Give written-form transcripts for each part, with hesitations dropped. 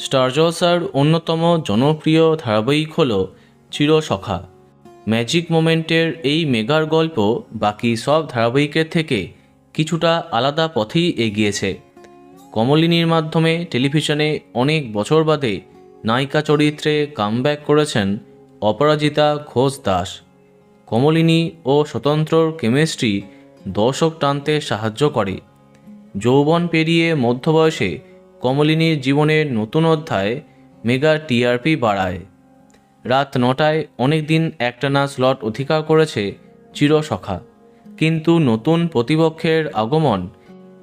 Star জলসার অন্যতম জনপ্রিয় ধারাবাহিক হল চিরসখা। ম্যাজিক মোমেন্টের এই মেগার গল্প বাকি সব ধারাবাহিকের থেকে কিছুটা আলাদা পথেই এগিয়েছে। কমলিনীর মাধ্যমে টেলিভিশনে অনেক বছর বাদে নায়িকা চরিত্রে কামব্যাক করেছেন অপরাজিতা ঘোষ দাস। কমলিনী ও স্বতন্ত্রর কেমিস্ট্রি দর্শক টানতে সাহায্য করে। যৌবন পেরিয়ে মধ্যবয়সে কমলিনীর জীবনের নতুন অধ্যায় মেগা টিআরপি বাড়ায়। রাত 9টায় অনেক দিন একটানা স্লট অধিকার করেছে চিরসখা, কিন্তু নতুন প্রতিপক্ষের আগমন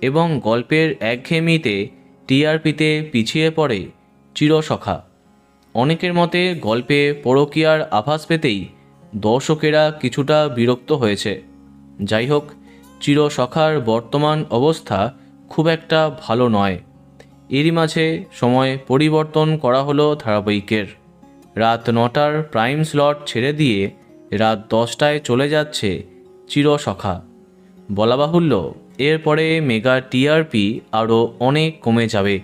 এবং গল্পের একঘেয়েমিতে টিআরপিতে পিছিয়ে পড়ে চিরসখা। অনেকের মতে গল্পে পরকীয়ার আভাস পেতেই দর্শকেরা কিছুটা বিরক্ত হয়েছে। যাই হোক, চিরসখার বর্তমান অবস্থা খুব একটা ভালো নয়। এরই মাঝে সময় পরিবর্তন করা হলো ধারাবাহিকের। রাত 9টার প্রাইম স্লট ছেড়ে দিয়ে রাত 10টায় চলে যাচ্ছে চিরসখা। বলা বাহুল্য, এরপরে মেগা টিআরপি আরও অনেক কমে যাবে।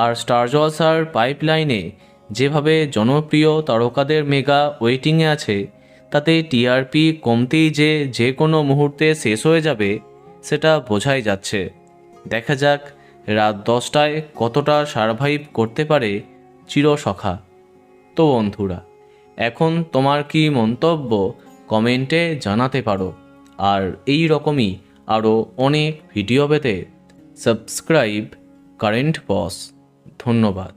আর স্টার জলসার পাইপলাইনে যেভাবে জনপ্রিয় তারকাদের মেগা ওয়েটিংয়ে আছে, তাতে টিআরপি কমতেই যে কোনো মুহূর্তে শেষ হয়ে যাবে সেটা বোঝাই যাচ্ছে। দেখা যাক রাত 10টায় কতটা সারভাইভ করতে পারে চিরসখা। তো বন্ধুরা, এখন তোমার কি মন্তব্য কমেন্টে জানাতে পারো। আর এই রকমই আরও অনেক ভিডিও পেতে সাবস্ক্রাইব কারেন্ট বস। ধন্যবাদ।